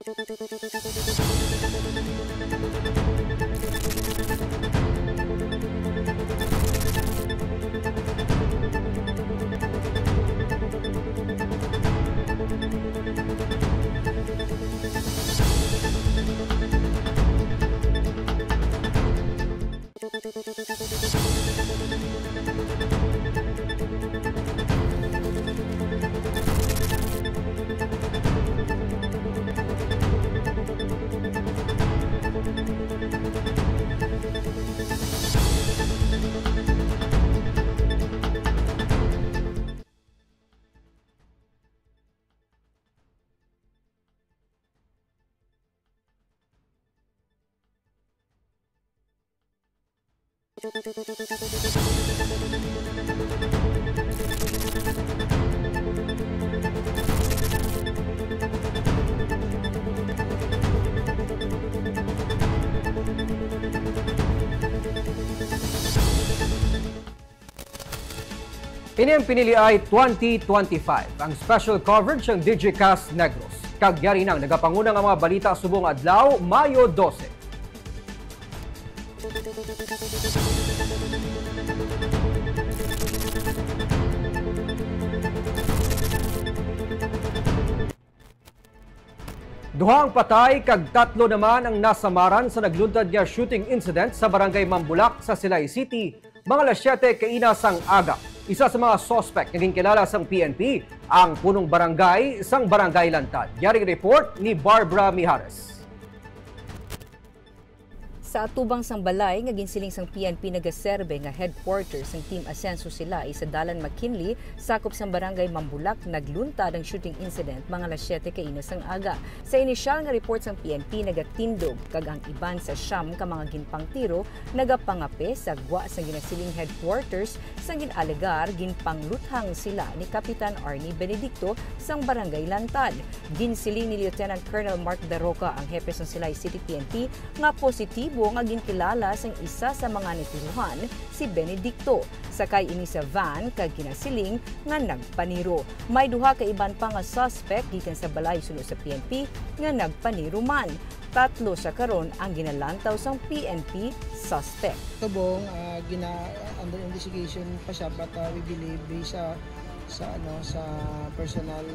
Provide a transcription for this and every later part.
Ini ang pinili ay 2025, ang special coverage ng Digicast Negros. Kagyari nang nagapangunang ang mga balita subong adlaw, Mayo 12. Duhang patay kag tatlo naman ang nasamaran sa nagluntad nga shooting incident sa barangay Mambulak sa Silay City, mga alas 7 kaina sang aga. Isa sa mga suspect naging kilala sang PNP, ang punong barangay sang Barangay Lantad. Yaring report ni Barbara Mijares. Sa atubang sang balay nga ginsiling sang PNP nagaserbe nga headquarters ng Team Asenso Silay sa Dalan McKinley, sakop sang barangay Mambulak, nagluntad ang shooting incident mga alas 7 kaina sang aga. Sa inisyal nga report sang PNP nagatindog kag ang iban sa siyam ka mga ginpang tiro nagapangape sa gwa sang ginasiling headquarters sang ginalegar ginpangluthang sila ni Kapitan Arnie Benedicto sang Barangay Lantad. Ginsiling ni Lieutenant Colonel Mark Daroca, ang hepe sang Silay City PNP, nga positibo nga ginkilala sang isa sa mga nitiruhan, si Benedicto. Sakay ini sa van kag kinasiling nga nagpaniro. May duha ka iban pa nga suspect gikan sa balay sunod sa PNP nga nagpaniro man. Tatlo sa karon ang ginalantaw sang PNP suspect. Tubong under investigation pa siya, but we believe based sa personal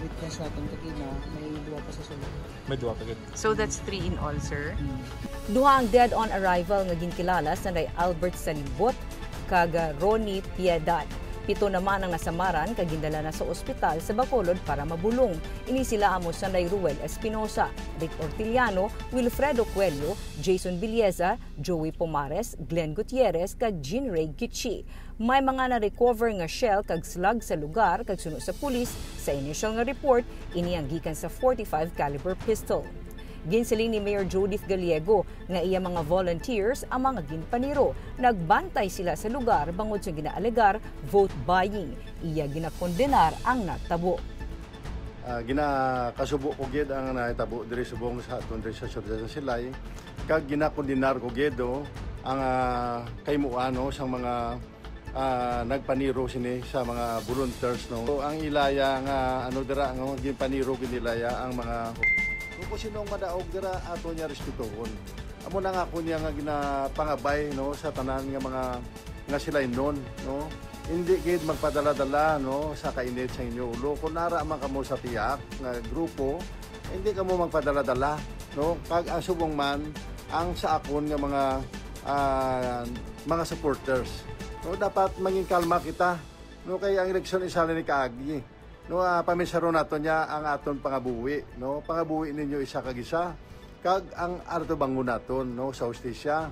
witness natin kakina, may duwa pa sa sulod. May duwa pa gid. So that's 3 in all, sir? Duha ang dead on arrival nga ginkilala sa Albert Salibot kag Ronnie Piedad. 7 naman ang nasamaran kag gindala na sa ospital sa Bacolod para mabulong. Ini sila amo sa Ruel Espinosa, Rick Ortiliano, Wilfredo Cuello, Jason Villeza, Joey Pomares, Glenn Gutierrez kag Jean Ray Gitchi. May mga na-recover nga shell kag slug sa lugar kag suno sa pulis. Sa initial nga report, ini ang gikan sa 45 caliber pistol. Ginsiling ni Mayor Judith Gallego nga iya mga volunteers ang mga ginpaniro. Nagbantay sila sa lugar bangod sa ginaalegar vote buying. Iya ginakondenar ang natabo. Ginakasubo ko gid ang natabo diri subong sa aton diri sa Syudad sa Silay. Kag ginakondenar ko gid ang kaymuano sang mga nagpaniro sini sa mga volunteers no. So, ang ilaya nga dira nga ginpaniro ginilaya ang mga kung sinong madaog dira ato niya respetuhon. Amo na nga ko niya nga ginapangabay no sa tanan nga mga nga sila non no. Hindi gid magpadala-dala no sa kainit sa inyo ulo. Kung nara man kamo sa tiyak nga grupo, hindi kamo magpadala-dala no. Pag ang subong man ang sa akon nga mga supporters. No, dapat maging kalma kita. No, kay ang eleksyon isali ni kaagi. No, pamisaro nato niya ang aton pangabuhi. No, pangabuhi ninyo isa kag isa. Kag ang arto bangon naton no sa hustisya.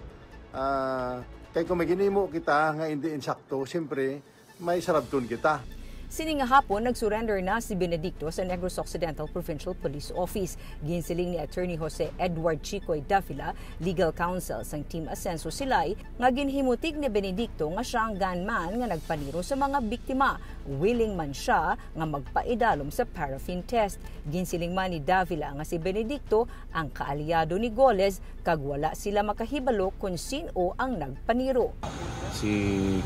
Kay kung maginimo kita nga hindi insakto, siyempre may sarabton kita. Sini nga hapon, nagsurrender na si Benedicto sa Negros Occidental Provincial Police Office. Ginsiling ni Attorney Jose Edward Chicoy Davila, Legal Counsel sang Team Asenso Silay, nga ginhimutig ni Benedicto nga siya ang gunman nga nagpaniro sa mga biktima. willing man siya nga magpaidalom sa paraffin test. Ginsiling man ni Davila nga si Benedicto ang kaalyado ni Goles kag wala sila makahibalo kung sino ang nagpaniro. Si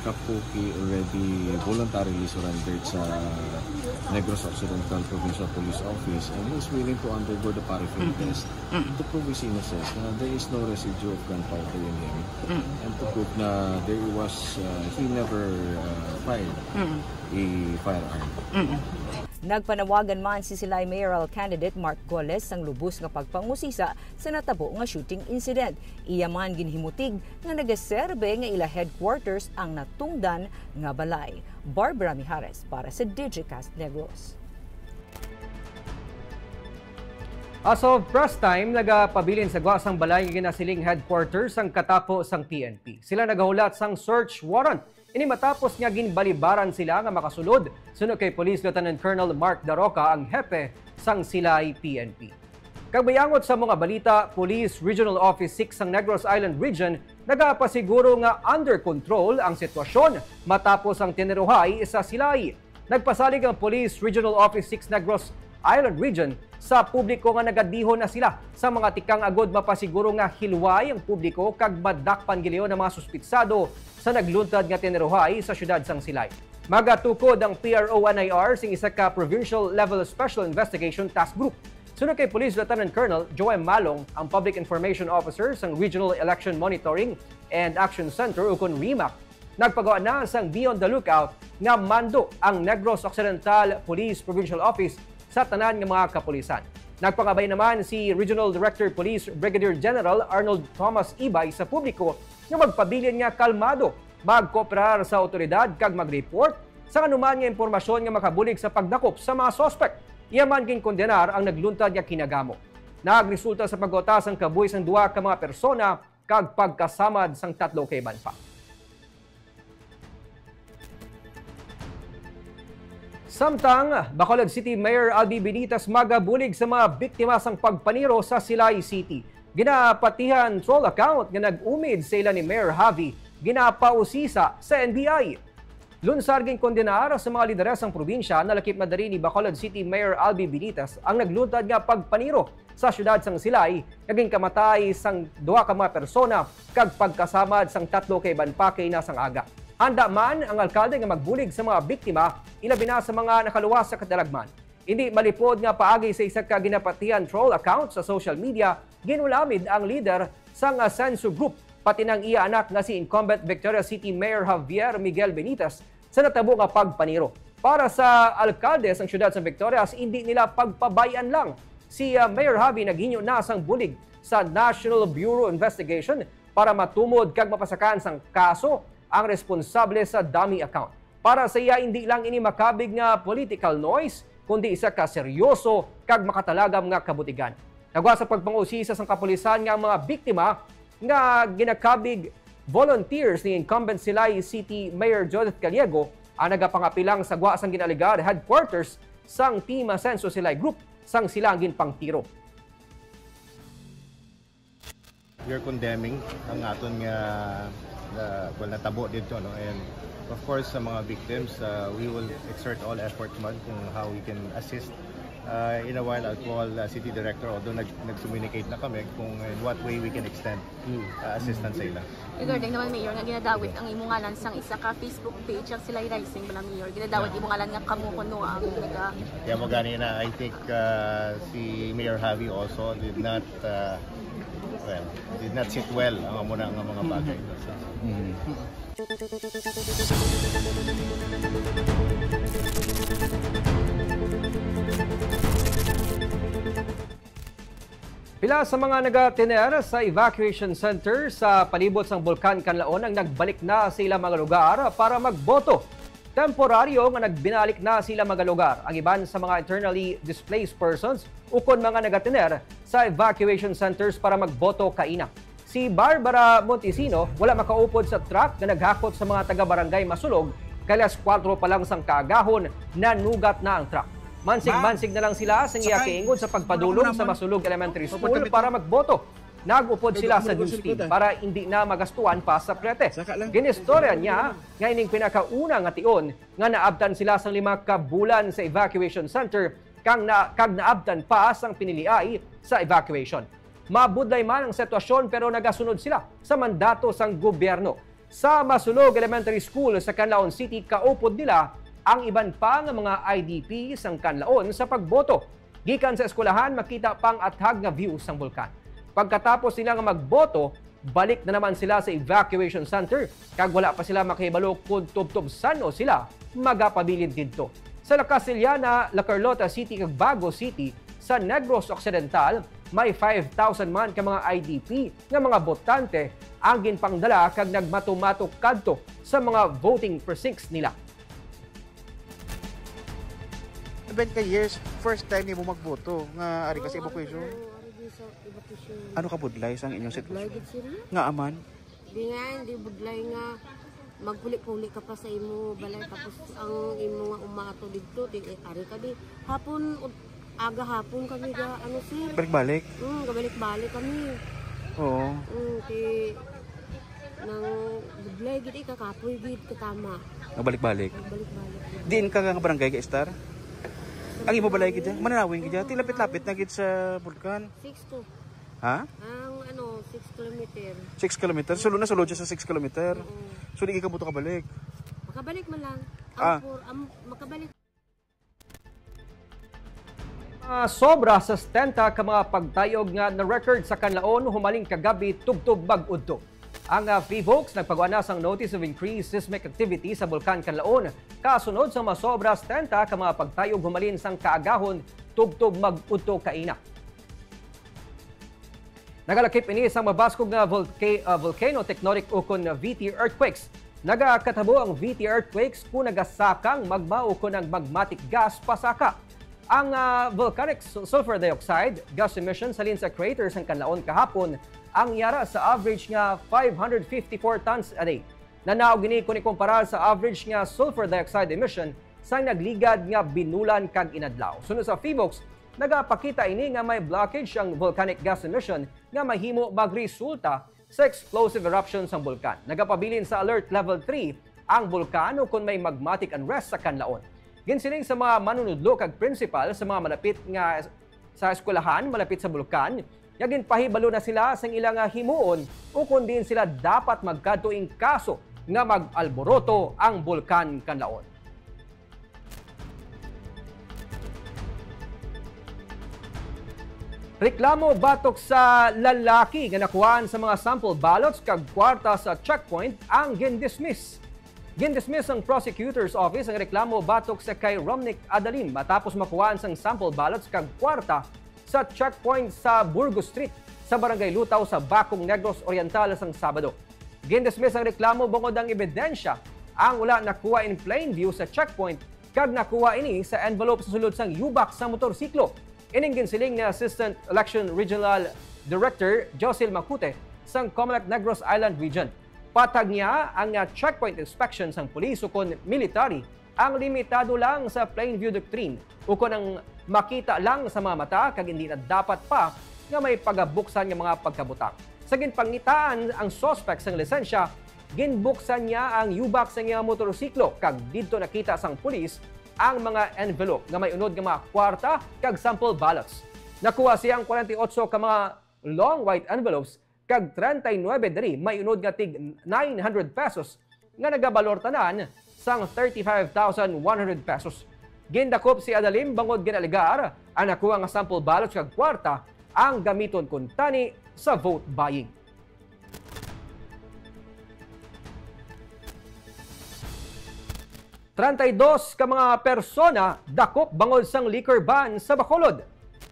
Kapuki already voluntarily surrendered sa Negros Occidental Provincial Police Office and is willing to undergo the paraffin test to prove his innocence. There is no residue of gunpowder in him and to prove na there was he never fired a firearm. Nagpanawagan man si Silay mayoral candidate Mark Goles sang lubos nga pagpangusisa sa natabo nga shooting incident. Iya man ginhimutig nga nagaserbe nga ila headquarters ang natungdan nga balay. Barbara Mijares para sa Digicast Negros. As of press time, nagapabilin sa Guasang Balay nga ginasiling headquarters ang katapo sang PNP. Sila nagahulat sang search warrant. Ini matapos nga ginbalibaran sila nga makasulod suno kay Police Lieutenant Colonel Mark Daroca ang hepe sang Silay PNP. Kagbayangot sa mga balita, Police Regional Office 6 sang Negros Island Region nagapasiguro nga under control ang sitwasyon matapos ang tiniruhay sa Silay. Nagpasalig ang Police Regional Office 6 Negros Island Region sa publiko nga nagadihon na sila sa mga tikang agod mapasiguro nga hilway ang publiko kag madakpan giliyon ng mga suspitsado sa nagluntad nga tiniruhay sa syudad sang Silay. Magatukod ang PRO-NIR sing isa ka Provincial Level Special Investigation Task Group. Sunod kay Police Lieutenant Colonel Joem Malong, ang Public Information Officer sang Regional Election Monitoring and Action Center ukon REMAC, nagpagawa na sang Beyond the Lookout nga mando ang Negros Occidental Police Provincial Office sa tanan ng mga kapulisan. Nagpangabay naman si Regional Director Police Brigadier General Arnold Thomas Ibay sa publiko na magpabilin nga kalmado, magkooperar sa otoridad kag mag-report sa anuman nga impormasyon nga makabulig sa pagdakop sa mga sospek. Iyaman king kondenar ang nagluntad nga kinagamo. Nagresulta sa pag-utas ang kabuhi sang duwa ka mga persona kag pagkasamad sang 3 kay banpa. Samtang, Bacolod City Mayor Albi Benitez magabulig sa mga biktima sang pagpaniro sa Silay City. Ginapatihan troll account nga nag-umid sa ila ni Mayor Javi, ginapausisa sa NBI. Lunsar ging kondenar sa mga lideres ng probinsya na lakip na dari ni Bacolod City Mayor Albi Benitez ang nagluntad nga pagpaniro sa syudad sang Silay, naging kamatay sang 2 ka mga persona kag pagkasamad sang 3 kay banpa kay nasang aga. Handa man ang alkalde nga magbulig sa mga biktima, ilabi na sa mga nakaluwas sa kadalagman. Hindi malipod nga paagi sa isa ka ginapatihan troll account sa social media, ginulamid ang leader sang Sensu Group, pati ng iya anak nga si incumbent Victoria City Mayor Javier Miguel Benitez sa natabo nga pagpaniro. Para sa alkalde sang syudad sa Victoria, hindi nila pagpabayan lang. Si Mayor Javi naghinyo na sang bulig sa National Bureau Investigation para matumod kag mapasakan sang kaso ang responsable sa dummy account. Para sa iya, hindi lang ini makabig nga political noise, kundi isa ka seryoso kag makatalagam nga kabutigan. Nagwa sa pagpangusisa sang kapulisan nga mga biktima nga ginakabig volunteers ni incumbent Silay City Mayor Judith Caliego ang nagapangapilang sa gwa sang ginaligar headquarters sang Team Asenso Silay Group sang silang ginpangtiro. We are condemning ang aton nga natabo dito, no? And of course sa mga victims, we will exert all efforts man kung how we can assist. In a while I'll call City Director, although nag-communicate na kami kung in what way we can extend assistance sa ila. Regarding naman Mayor, nga ginadawit ang imungalan sang isa ka Facebook page ang Silay Rising bala Mayor, ginadawit imungalan nga kamukuno ang naga. Kaya mo ganina, I think si Mayor Javi also did not sit well ang muna ang mga bagay. Pila sa mga nagatiner sa evacuation center sa palibot sang Bulkan Kanlaon ang nagbalik na sa ilang mga lugar para magboto. Temporaryo nga nagbinalik na sila mga lugar ang iban sa mga internally displaced persons ukon mga nagatiner sa evacuation centers para magboto kaina. Si Barbara Montesino wala makaupod sa truck na naghakot sa mga taga-barangay Masulog, kalas 4 pa lang sang kaagahon nanugat na ang truck. Mansig-mansig na lang sila sa iya kiingod sa pagpadulong sa Masulog Elementary School para magboto. nagupod sila sa news team para hindi na magastuan pa sa prete. Ginistorya niya nga ining pinakauna nga tion nga naabtan sila sa 5 ka bulan sa evacuation center kag naabtan pa sang piniliay sa evacuation. Mabudlay man ang sitwasyon pero nagasunod sila sa mandato sang gobyerno. Sa Masulog Elementary School sa Canlaon City, kaupod nila ang iban pa nga mga IDP sang Canlaon sa pagboto. Gikan sa eskwelahan, makita pang athag nga view sang bulkan. Pagkatapos nila nga magboto, balik na naman sila sa evacuation center. Kag wala pa sila makahibalo kung tubtob sano sila magapabilin didto. Sa La Casillana, La Carlota City kag Bago City, sa Negros Occidental, may 5,000 man ka mga IDP nga mga botante ang ginpangdala kag nagmatumatok kadto sa mga voting precincts nila. Ben ka years, first time ni mo magboto nga ari kasi evacuation. Ano ka budlay sang inyong sitwasyon? Nga aman? Di nga, hindi budlay nga magpuli-puli ka pa sa imo balay tapos ang imo nga umato dito di ari ka di hapon aga hapon kami ga ano sir balik-balik gabalik-balik kami oo ti nang budlay gid kakapoy gid katama balik-balik diin ka nga barangay ka Star ang imo balay gid mananawin gid ti lapit-lapit na gid sa bulkan 6 to ha ang ano 6 kilometer 6 kilometer sulod na sulod siya sa 6 kilometer so di ka buto ka balik makabalik man lang makabalik sobra sa 70 ka mga pagtayog nga na record sa Canlaon humaling kagabi tubtob bag-udto. Ang PHIVOLCS nagpagawa sang notice of increased seismic activity sa Bulkan Canlaon kasunod sa masobra 70 ka mga pagtayog humalin sang kaagahon tubtob mag-udto kaina. Nagalakip ini sang mabaskog nga volcano tectonic ukon VT earthquakes. Nagakatabo ang VT earthquakes kung nagasakang magma ukon ang magmatic gas pasaka. Ang volcanic sulfur dioxide gas emission salin sa craters ng Canlaon kahapon ang yara sa average nga 554 tons a day. Nanaog gini kung ikumpara sa average nga sulfur dioxide emission sa nagligad nga binulan kag inadlaw. Sunod sa PHIVOLCS, nagapakita ini nga may blockage ang volcanic gas emission nga mahimo magresulta sa explosive eruption sa bulkan. Nagapabilin sa alert level 3 ang bulkano kung may magmatic unrest sa Canlaon. Ginsiling sa mga manunudlo kag principal sa mga malapit nga sa eskwelahan malapit sa bulkan, yagin pahibalo na sila sa ilang himuon o kung din sila dapat magkatuing kaso nga mag-alboroto ang bulkan Canlaon. Reklamo batok sa lalaki nga nakuhaan sa mga sample ballots kag kwarta sa checkpoint ang gindismiss. Gindismiss ang prosecutor's office ang reklamo batok sa kay Romnick Adalim matapos makuhaan sang sample ballots kag kwarta sa checkpoint sa Burgos Street sa Barangay Lutaw sa Bacong Negros Oriental sang Sabado. Gindismiss ang reklamo bungod ang ebidensya ang wala nakuha in plain view sa checkpoint kag nakuha ini sa envelope sa sulod sang yubak sa motorsiklo. Ining ginsiling ni Assistant Election Regional Director Josil Macute sang Comelec Negros Island Region. Patag niya ang checkpoint inspection sang pulis ukon military ang limitado lang sa plain view doctrine ukon ang makita lang sa mga mata kag hindi na dapat pa nga may pagabuksan nga mga pagkabutang. Sa ginpangitaan ang suspect sang lisensya, ginbuksan niya ang yubak sa nga motorsiklo kag didto nakita sang pulis ang mga envelope nga may unod nga mga kwarta kag sample ballots. Nakuha siyang 48 ka mga long white envelopes kag 39 diri may unod nga tig 900 pesos nga nagabalor tanan sang 35,100 pesos. Gindakop si Adalim bangod ginaligar ang nakuha nga sample ballots kag kwarta ang gamiton kun tani sa vote buying. Trentaydos ka mga persona dakop bangod sang liquor ban sa Bacolod.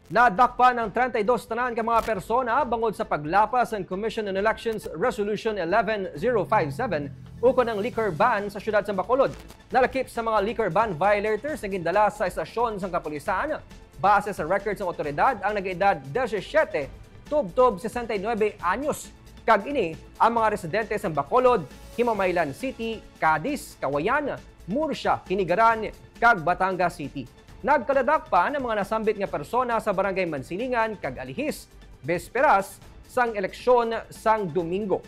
Nadakpa ng 32 tanan ka mga persona bangod sa paglapas ng Commission on Elections Resolution 11057 ukon ng liquor ban sa syudad sa Bacolod. Nalakip sa mga liquor ban violators na gindala sa estasyon sang kapulisan. Base sa records ng otoridad, ang nag-edad 17 tubtob 69 anyos. Kag ini ang mga residente sa Bacolod, Himamaylan City, Cadiz, Kawayan, Murcia, Kinigaran, kag Batangas City. Nagkaladak pa ng mga nasambit nga persona sa Barangay Mansilingan, kag Alihis, Besperas, sang eleksyon sang Domingo.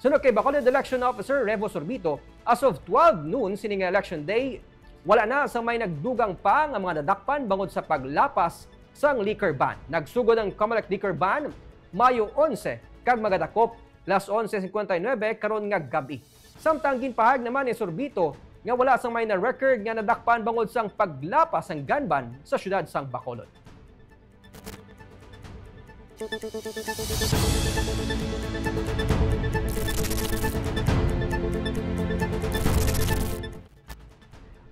Sunod kay Bacolod Election Officer Revo Sorbito, as of 12 noon sining election day, wala na sang may nagdugang pa nga mga nadakpan bangod sa paglapas sang liquor ban. Nagsugod ang Comelec liquor ban Mayo 11 kag magadakop las 11:59 karon nga gabi. Samtang ginpahag naman ni Sorbito nga wala sang may na-record nga nadakpan bangod sang paglapas sang gun ban sa syudad sang Bacolod.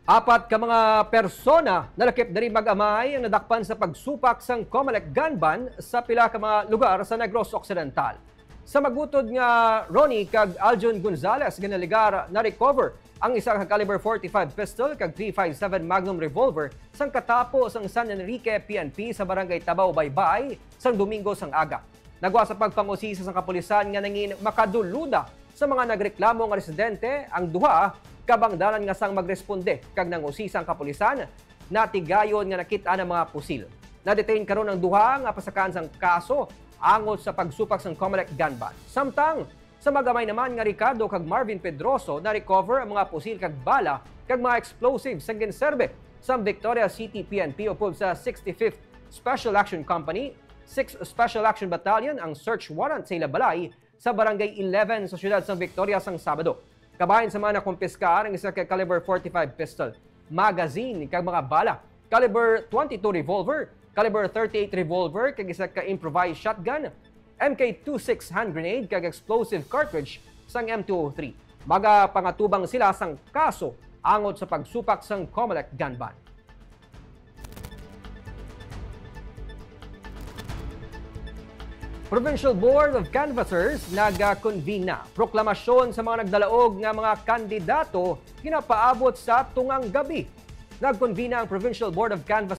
Apat ka mga persona nalakip na rin mag-amay ang nadakpan sa pagsupak sang Comelec gun ban sa pila ka mga lugar sa Negros Occidental. Sa magutod nga Ronnie kag Aljon Gonzalez ginaligar na recover ang isa ka caliber 45 pistol kag 357 Magnum revolver sang katapo sang San Enrique PNP sa barangay Tabaw Baybay sang Domingo sang aga. Nagwa sa pagpangusisa sang kapulisan nga nangin makaduluda sa mga nagreklamo nga residente ang duha kabang dalan nga sang magresponde kag nangusisa ang kapulisan natigayon nga nakita ang mga pusil. Na-detain karon ang duha nga pasakan sang kaso angot sa pagsupak sang Comelec gun ban. Samtang sa magamay naman nga Ricardo kag Marvin Pedroso na-recover ang mga pusil kag bala kag mga explosives sang ginserbe sa Victoria City PNP upod sa 65th Special Action Company, 6th Special Action Battalion ang search warrant sa Ilabalay sa Barangay 11 sa siyudad sang Victoria sang Sabado. Kabahin sa mga nakumpiskar ang isa ka caliber 45 pistol, magazine kag mga bala, caliber 22 revolver, caliber 38 revolver kag isa ka improvised shotgun, MK26 hand grenade kag explosive cartridge sang M203. Magapangatubang sila sang kaso angot sa pagsupak sang Comelec gun ban. Provincial Board of Canvassers nag-convene na proklamasyon sa mga nagdalaog nga mga kandidato ginapaabot sa tungang gabi. Nag-convene ang Provincial Board of Canvassers